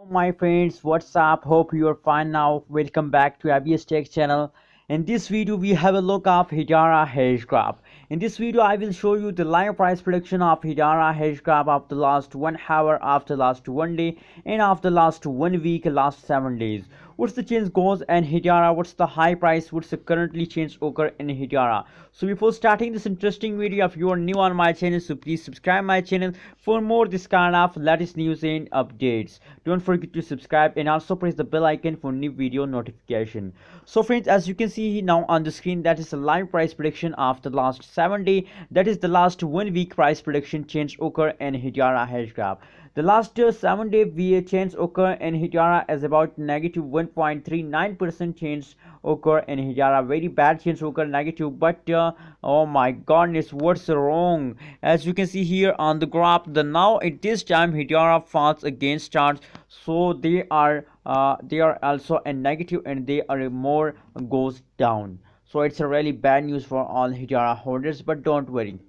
My friends, what's up? Hope you are fine now. Welcome back to ABS Tech channel. In this video we have a look of Hedera hashgraph. In this video I will show you the live price prediction of Hedera hashgraph of the last 1 hour, after last 1 day, and after last 1 week, last 7 days. What's the change goes in Hedera? What's the high price? What's the currently change occur in Hedera? So before starting this interesting video, if you are new on my channel, so please subscribe my channel for more this kind of latest news and updates. Don't forget to subscribe and also press the bell icon for new video notification. So friends, as you can see now on the screen, that is the live price prediction of the last 7 day. That is the last 1 week price prediction change occur in Hedera hashgraph. The last 7 day VA change occur in Hedera is about negative 1.39% change occur in Hedera. Very bad change occur negative, but oh my goodness, what's wrong? As you can see here on the graph, the now at this time Hedera falls against charts, so they are also a negative and they are more goes down. So it's a really bad news for all Hedera holders, but don't worry.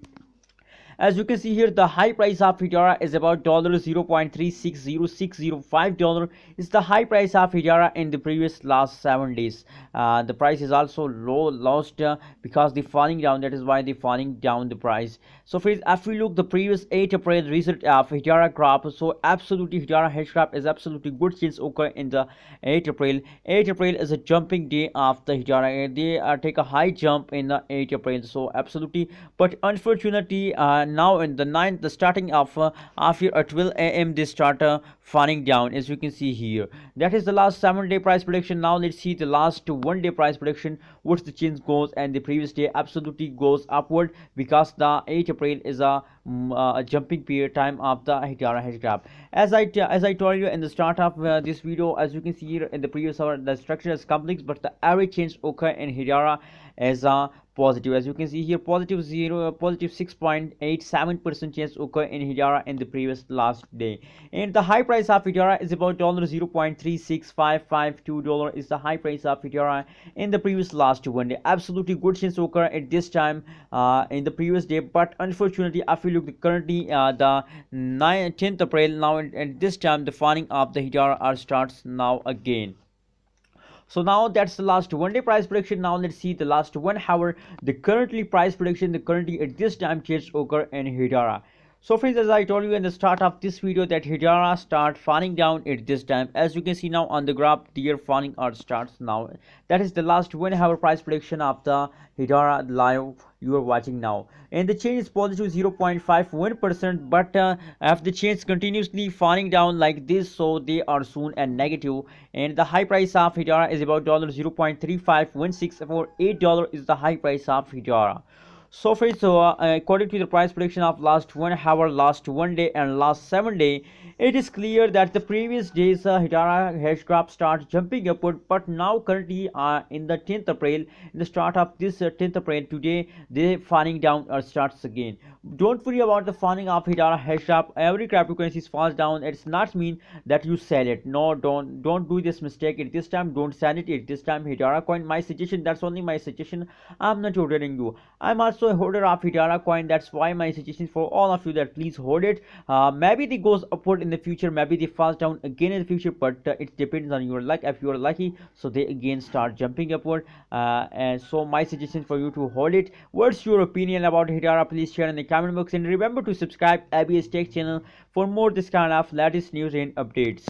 As you can see here, the high price of Hedera is about $0.360605 is the high price of Hedera in the previous last 7 days. The price is also lost because the falling down, that is why they falling down the price. So friends, if we look the previous 8 April result of Hedera graph, so absolutely Hedera hashgraph is absolutely good since occur in the 8 April. 8 April is a jumping day of the Hedera. They take a high jump in the 8 April, so absolutely, but unfortunately now in the 9th, the starting of after 12 a.m. they start falling down, as you can see here. That is the last 7 day price prediction. Now let's see the last 1 day price prediction. What's the change goes, and the previous day absolutely goes upward because the 8 April is a jumping period time of the Hedera hashgraph. As I told you in the start of this video, as you can see here in the previous hour, the structure is complex, but the average change occur in Hedera as a positive. As you can see here, positive 6.87% change occur in Hedera in the previous last day, and the high price of Hedera is about $0.36552 is the high price of Hedera in the previous last 1 day. Absolutely good change occur at this time in the previous day, but unfortunately if you look currently the 10th April, now at this time the falling of the Hedera starts now again. So now that's the last 1 day price prediction. Now let's see the last 1 hour, the currently price prediction, the currently at this time change occur in Hedera. So friends, as I told you in the start of this video that Hedera start falling down at this time. As you can see now on the graph, they are falling or starts now. That is the last 1 hour price prediction of the Hedera live you are watching now, and the change is positive 0.51%, but if the change continuously falling down like this, so they are soon a negative, and the high price of Hedera is about $0.35164 is the high price of Hedera. So friends, according to the price prediction of last 1 hour, last 1 day, and last 7 day, it is clear that the previous days Hedera hashgraph start jumping upward, but now currently in the 10th April, in the start of this 10th April, today they falling down or starts again. Don't worry about the falling of Hedera hashgraph. Every cryptocurrency falls down. It's not mean that you sell it. No, don't do this mistake at this time. Don't sell it at this time. Hedera coin, my suggestion, that's only my suggestion. I'm not ordering you. I'm also a holder of Hedera coin. That's why my suggestion for all of you that please hold it. Maybe they goes upward in the future, maybe they falls down again in the future, but it depends on your luck. If you are lucky, so they again start jumping upward, and so my suggestion for you to hold it. What's your opinion about Hedera? Please share in the comment box, and remember to subscribe ABS Tech channel for more this kind of latest news and updates.